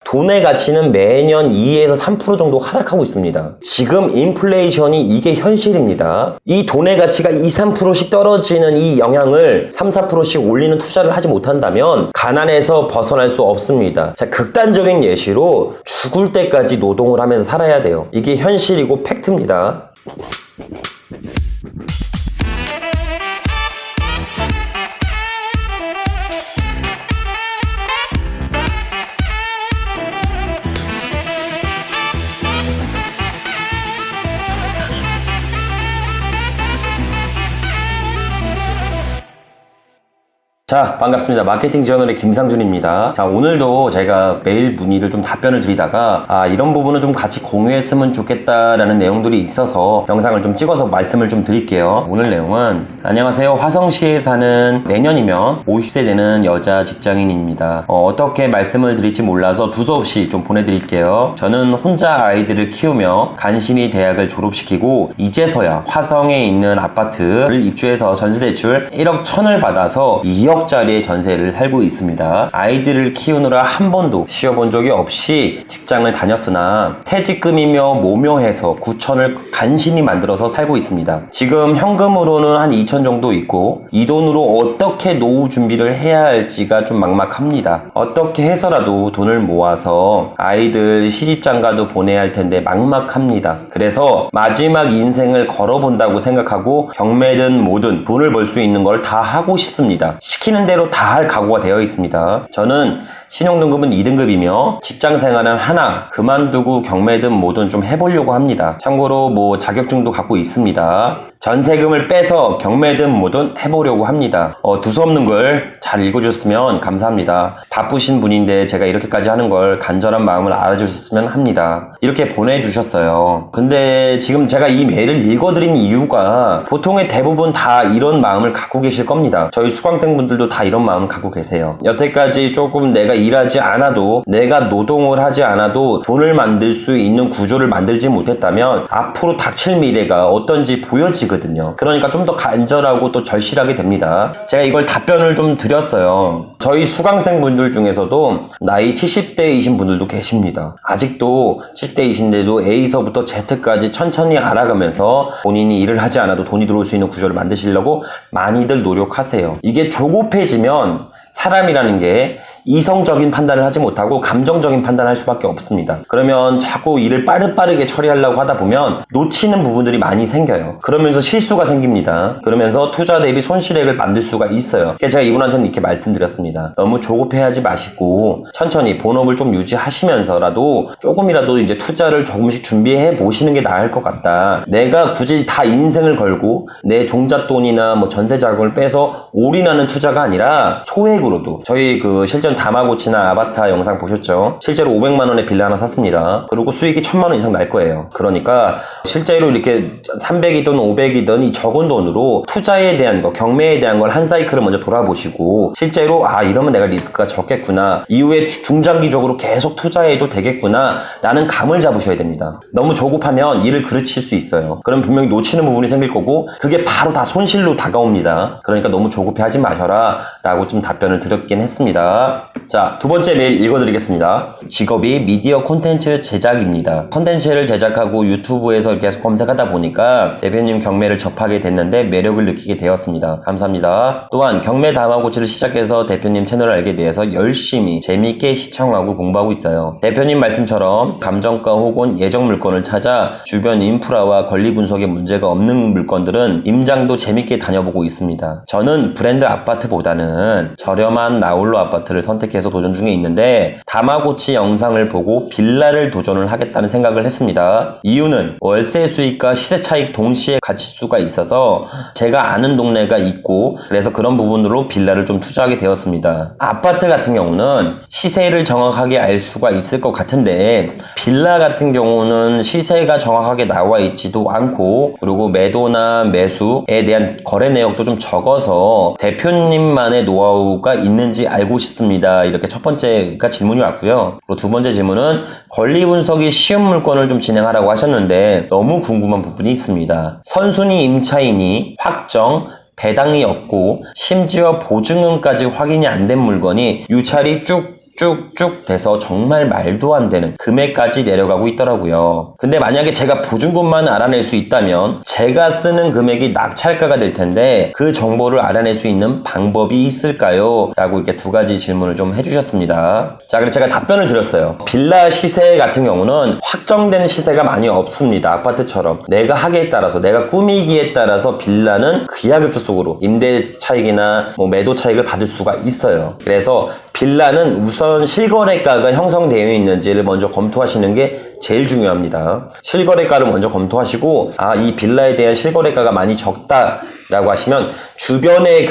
돈의 가치는 매년 2에서 3% 정도 하락하고 있습니다. 지금 인플레이션이 이게 현실입니다. 이 돈의 가치가 2, 3%씩 떨어지는 이 영향을 3, 4%씩 올리는 투자를 하지 못한다면 가난에서 벗어날 수 없습니다. 자, 극단적인 예시로 죽을 때까지 노동을 하면서 살아야 돼요. 이게 현실이고 팩트입니다. 자, 반갑습니다. 마케팅 지원원의 김상준입니다. 자, 오늘도 제가 메일 문의를 좀 답변을 드리다가 이런 부분은 좀 같이 공유했으면 좋겠다라는 내용들이 있어서 영상을 좀 찍어서 말씀을 좀 드릴게요. 오늘 내용은 안녕하세요. 화성시에 사는 내년이면 50세 되는 여자 직장인입니다. 어떻게 말씀을 드릴지 몰라서 두서없이 좀 보내드릴게요. 저는 혼자 아이들을 키우며 간신히 대학을 졸업시키고 이제서야 화성에 있는 아파트를 입주해서 전세대출 1억 1천을 받아서 2억 짜리의 전세를 살고 있습니다. 아이들을 키우느라 한 번도 쉬어본 적이 없이 직장을 다녔으나 퇴직금이며 모묘해서 9천을 간신히 만들어서 살고 있습니다. 지금 현금으로는 한 2천 정도 있고 이 돈으로 어떻게 노후 준비를 해야 할지가 좀 막막합니다. 어떻게 해서라도 돈을 모아서 아이들 시집장가도 보내야 할 텐데 막막합니다. 그래서 마지막 인생을 걸어본다고 생각하고 경매든 뭐든 돈을 벌 수 있는 걸 다 하고 싶습니다. 시키는 대로 다 할 각오가 되어 있습니다. 저는 신용등급은 2등급이며 직장생활은 하나 그만두고 경매든 뭐든 좀 해보려고 합니다. 참고로 뭐 자격증도 갖고 있습니다. 전세금을 빼서 경매든 뭐든 해보려고 합니다. 두서없는 글 잘 읽어주셨으면 감사합니다. 바쁘신 분인데 제가 이렇게까지 하는 걸 간절한 마음을 알아주셨으면 합니다. 이렇게 보내주셨어요. 근데 지금 제가 이 메일을 읽어드린 이유가 보통의 대부분 다 이런 마음을 갖고 계실 겁니다. 저희 수강생분들도 다 이런 마음을 갖고 계세요. 여태까지 조금 내가 일하지 않아도 내가 노동을 하지 않아도 돈을 만들 수 있는 구조를 만들지 못했다면 앞으로 닥칠 미래가 어떤지 보여지거든요. 그러니까 좀 더 간절하고 또 절실하게 됩니다. 제가 이걸 답변을 좀 드렸어요. 저희 수강생분들 중에서도 나이 70대이신 분들도 계십니다. 아직도 70대이신데도 A서부터 Z까지 천천히 알아가면서 본인이 일을 하지 않아도 돈이 들어올 수 있는 구조를 만드시려고 많이들 노력하세요. 이게 조급해지면 사람이라는 게 이성적인 판단을 하지 못하고 감정적인 판단을 할 수밖에 없습니다. 그러면 자꾸 일을 빠르게 처리하려고 하다 보면 놓치는 부분들이 많이 생겨요. 그러면서 실수가 생깁니다. 그러면서 투자 대비 손실액을 만들 수가 있어요. 그래서 제가 이분한테는 이렇게 말씀드렸습니다. 너무 조급해하지 마시고 천천히 본업을 좀 유지하시면서라도 조금이라도 이제 투자를 조금씩 준비해 보시는 게 나을 것 같다. 내가 굳이 다 인생을 걸고 내 종잣돈이나 뭐 전세 자금을 빼서 올인하는 투자가 아니라 소액으로도 저희 그 실전 다마고치나 아바타 영상 보셨죠? 실제로 500만원의 빌라 하나 샀습니다. 그리고 수익이 1000만원 이상 날 거예요. 그러니까 실제로 이렇게 300이든 500이든 이 적은 돈으로 투자에 대한 거, 경매에 대한 걸 한 사이클을 먼저 돌아보시고 실제로 이러면 내가 리스크가 적겠구나. 이후에 중장기적으로 계속 투자해도 되겠구나. 라는 감을 잡으셔야 됩니다. 너무 조급하면 일을 그르칠 수 있어요. 그럼 분명히 놓치는 부분이 생길 거고 그게 바로 다 손실로 다가옵니다. 그러니까 너무 조급해하지 마셔라 라고 좀 답변을 드렸긴 했습니다. 자, 두 번째 메일 읽어드리겠습니다. 직업이 미디어 콘텐츠 제작입니다. 콘텐츠를 제작하고 유튜브에서 계속 검색하다 보니까 대표님 경매를 접하게 됐는데 매력을 느끼게 되었습니다. 감사합니다. 또한 경매 다마고치를 시작해서 대표님 채널을 알게 되어서 열심히 재미있게 시청하고 공부하고 있어요. 대표님 말씀처럼 감정가 혹은 예정 물건을 찾아 주변 인프라와 권리 분석에 문제가 없는 물건들은 임장도 재밌게 다녀보고 있습니다. 저는 브랜드 아파트보다는 저렴한 나홀로 아파트를 선택해서 도전 중에 있는데 다마고치 영상을 보고 빌라를 도전을 하겠다는 생각을 했습니다. 이유는 월세 수익과 시세 차익 동시에 가칠 수가 있어서 제가 아는 동네가 있고 그래서 그런 부분으로 빌라를 좀 투자하게 되었습니다. 아파트 같은 경우는 시세를 정확하게 알 수가 있을 것 같은데 빌라 같은 경우는 시세가 정확하게 나와 있지도 않고 그리고 매도나 매수에 대한 거래 내역도 좀 적어서 대표님만의 노하우가 있는지 알고 싶습니다. 이렇게 첫 번째가 질문이 왔고요. 그리고 두 번째 질문은 권리 분석이 쉬운 물건을 좀 진행하라고 하셨는데 너무 궁금한 부분이 있습니다. 선순위 임차인이 확정 배당이 없고 심지어 보증금까지 확인이 안 된 물건이 유찰이 쭉 쭉쭉 돼서 정말 말도 안 되는 금액까지 내려가고 있더라고요. 근데 만약에 제가 보증금만 알아낼 수 있다면 제가 쓰는 금액이 낙찰가가 될 텐데 그 정보를 알아낼 수 있는 방법이 있을까요? 라고 이렇게 두 가지 질문을 좀 해주셨습니다. 자, 그래서 제가 답변을 드렸어요. 빌라 시세 같은 경우는 확정된 시세가 많이 없습니다. 아파트처럼 내가 하기에 따라서, 내가 꾸미기에 따라서 빌라는 기하급수적으로 임대 차익이나 매도 차익을 받을 수가 있어요. 그래서 빌라는 우선 실거래가가 형성되어 있는지를 먼저 검토하시는 게 제일 중요합니다. 실거래가를 먼저 검토하시고, 이 빌라에 대한 실거래가가 많이 적다라고 하시면 주변에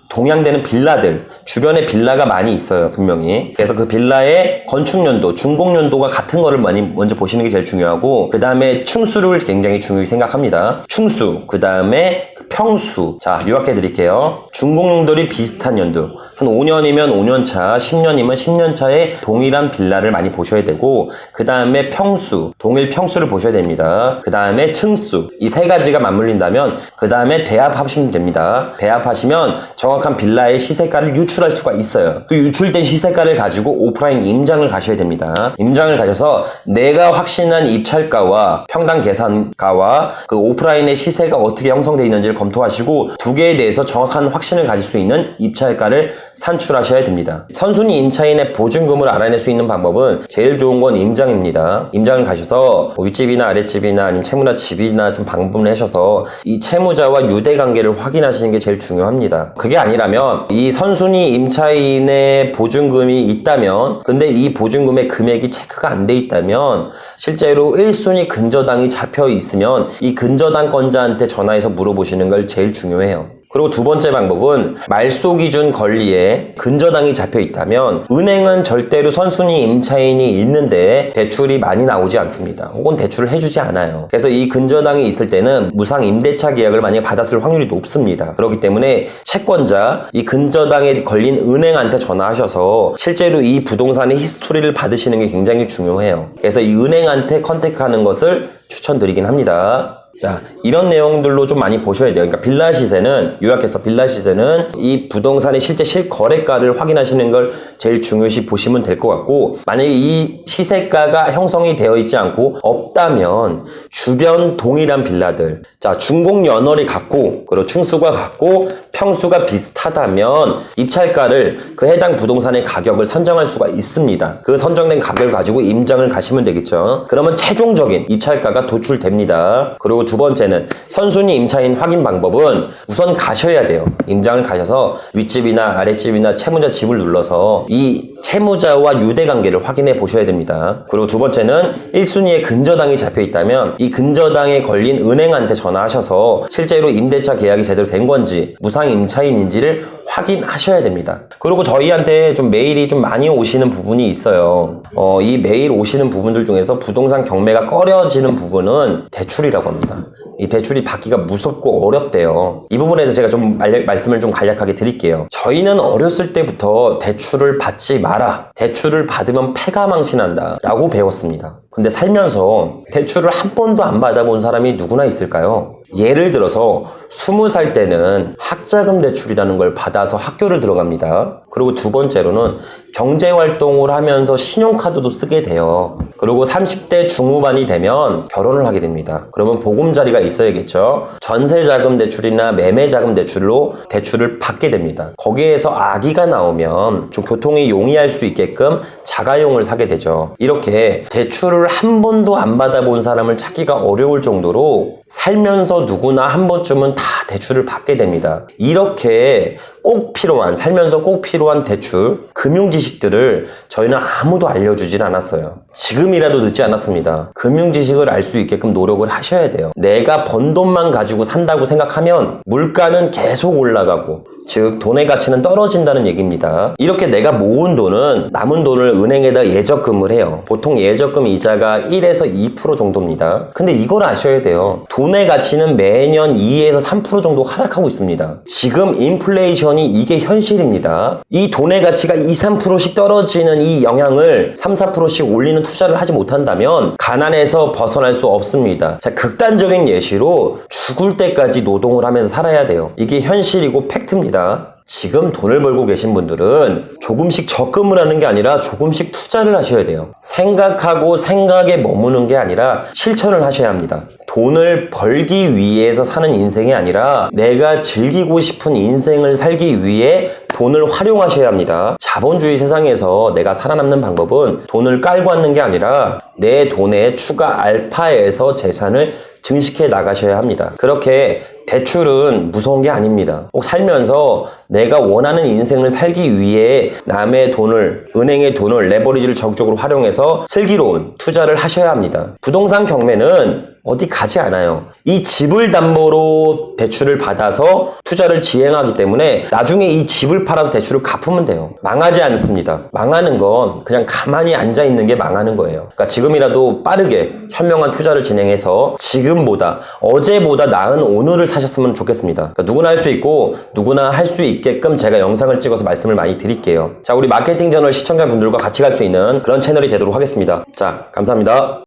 동향되는 빌라들, 주변에 빌라가 많이 있어요, 분명히. 그래서 그 빌라의 건축연도, 준공연도가 같은 거를 많이 먼저 보시는 게 제일 중요하고, 그 다음에 층수를 굉장히 중요히 생각합니다. 층수, 그 다음에 평수. 자, 요약해 드릴게요. 준공연도이 비슷한 연도, 한 5년이면 5년차, 10년이면 10년차의 동일한 빌라를 많이 보셔야 되고, 그 다음에 평수, 동일 평수를 보셔야 됩니다. 그 다음에 층수, 이 세 가지가 맞물린다면 그 다음에 대합하시면 됩니다. 대합하시면 정확한 빌라의 시세가를 유출할 수가 있어요. 그 유출된 시세가를 가지고 오프라인 임장을 가셔야 됩니다. 임장을 가셔서 내가 확신한 입찰가와 평당 계산가와 그 오프라인의 시세가 어떻게 형성되어 있는지를 검토하시고 두 개에 대해서 정확한 확신을 가질 수 있는 입찰가를 산출하셔야 됩니다. 선순위 임차인의 보증금을 알아낼 수 있는 방법은 제일 좋은 건 임장입니다. 임장을 가셔서 윗집이나 아랫집이나 아니면 채무나 집이나 좀 방문을 하셔서 이 채무자와 유대 관계를 확인하시는 게 제일 중요합니다. 그게 아니라면 이 선순위 임차인의 보증금이 있다면, 근데 이 보증금의 금액이 체크가 안 돼 있다면, 실제로 1순위 근저당이 잡혀 있으면 이 근저당권자한테 전화해서 물어보시는 걸 제일 중요해요. 그리고 두 번째 방법은 말소 기준 권리에 근저당이 잡혀 있다면 은행은 절대로 선순위 임차인이 있는데 대출이 많이 나오지 않습니다. 혹은 대출을 해주지 않아요. 그래서 이 근저당이 있을 때는 무상 임대차 계약을 만약에 받았을 확률이 높습니다. 그렇기 때문에 채권자, 이 근저당에 걸린 은행한테 전화하셔서 실제로 이 부동산의 히스토리를 받으시는 게 굉장히 중요해요. 그래서 이 은행한테 컨택하는 것을 추천드리긴 합니다. 자, 이런 내용들로 좀 많이 보셔야 돼요. 그러니까 빌라 시세는, 요약해서 빌라 시세는 이 부동산의 실제 실거래가를 확인하시는 걸 제일 중요시 보시면 될 것 같고, 만약에 이 시세가가 형성이 되어 있지 않고 없다면 주변 동일한 빌라들, 자, 준공 연월이 같고 그리고 층수가 같고 평수가 비슷하다면 입찰가를 그 해당 부동산의 가격을 선정할 수가 있습니다. 그 선정된 가격을 가지고 임장을 가시면 되겠죠. 그러면 최종적인 입찰가가 도출됩니다. 그리고 두 번째는 선순위 임차인 확인 방법은 우선 가셔야 돼요. 임장을 가셔서 윗집이나 아랫집이나 채무자 집을 눌러서 이 채무자와 유대관계를 확인해 보셔야 됩니다. 그리고 두 번째는 1순위에 근저당이 잡혀 있다면 이 근저당에 걸린 은행한테 전화하셔서 실제로 임대차 계약이 제대로 된 건지 무상 임차인인지를 확인하셔야 됩니다. 그리고 저희한테 좀 메일이 좀 많이 오시는 부분이 있어요. 이 메일 오시는 부분들 중에서 부동산 경매가 꺼려지는 부분은 대출이라고 합니다. 이 대출이 받기가 무섭고 어렵대요. 이 부분에 대해서 제가 좀 말씀을 좀 간략하게 드릴게요. 저희는 어렸을 때부터 대출을 받지 마라, 대출을 받으면 패가 망신한다 라고 배웠습니다. 근데 살면서 대출을 한 번도 안 받아본 사람이 누구나 있을까요? 예를 들어서 20살 때는 학자금 대출이라는 걸 받아서 학교를 들어갑니다. 그리고 두 번째로는 경제활동을 하면서 신용카드도 쓰게 돼요. 그리고 30대 중후반이 되면 결혼을 하게 됩니다. 그러면 보금자리가 있어야겠죠. 전세자금 대출이나 매매자금 대출로 대출을 받게 됩니다. 거기에서 아기가 나오면 좀 교통이 용이할 수 있게끔 자가용을 사게 되죠. 이렇게 대출을 한 번도 안 받아본 사람을 찾기가 어려울 정도로 살면서 누구나 한 번쯤은 다 대출을 받게 됩니다. 이렇게 꼭 필요한, 살면서 꼭 필요한 대출, 금융 지식들을 저희는 아무도 알려주질 않았어요. 지금이라도 늦지 않았습니다. 금융 지식을 알 수 있게끔 노력을 하셔야 돼요. 내가 번 돈만 가지고 산다고 생각하면 물가는 계속 올라가고, 즉 돈의 가치는 떨어진다는 얘기입니다. 이렇게 내가 모은 돈은, 남은 돈을 은행에다 예적금을 해요. 보통 예적금 이자가 1에서 2% 정도입니다. 근데 이걸 아셔야 돼요. 돈의 가치는 매년 2에서 3% 정도 하락하고 있습니다. 지금 인플레이션이 이게 현실입니다. 이 돈의 가치가 2, 3%씩 떨어지는 이 영향을 3, 4%씩 올리는 투자를 하지 못한다면 가난에서 벗어날 수 없습니다. 자, 극단적인 예시로 죽을 때까지 노동을 하면서 살아야 돼요. 이게 현실이고 팩트입니다. 지금 돈을 벌고 계신 분들은 조금씩 적금을 하는 게 아니라 조금씩 투자를 하셔야 돼요. 생각하고 생각에 머무는 게 아니라 실천을 하셔야 합니다. 돈을 벌기 위해서 사는 인생이 아니라 내가 즐기고 싶은 인생을 살기 위해 돈을 활용하셔야 합니다. 자본주의 세상에서 내가 살아남는 방법은 돈을 깔고 앉는 게 아니라 내 돈의 추가 알파에서 재산을 증식해 나가셔야 합니다. 그렇게 대출은 무서운 게 아닙니다. 꼭 살면서 내가 원하는 인생을 살기 위해 남의 돈을, 은행의 돈을, 레버리지를 적극적으로 활용해서 슬기로운 투자를 하셔야 합니다. 부동산 경매는 어디 가지 않아요. 이 집을 담보로 대출을 받아서 투자를 지행하기 때문에 나중에 이 집을 팔아서 대출을 갚으면 돼요. 망하지 않습니다. 망하는 건 그냥 가만히 앉아 있는 게 망하는 거예요. 그러니까 지금이라도 빠르게 현명한 투자를 진행해서 지금보다, 어제보다 나은 오늘을 사셨으면 좋겠습니다. 그러니까 누구나 할 수 있고 누구나 할 수 있게끔 제가 영상을 찍어서 말씀을 많이 드릴게요. 자, 우리 마케팅 저널 시청자분들과 같이 갈 수 있는 그런 채널이 되도록 하겠습니다. 자, 감사합니다.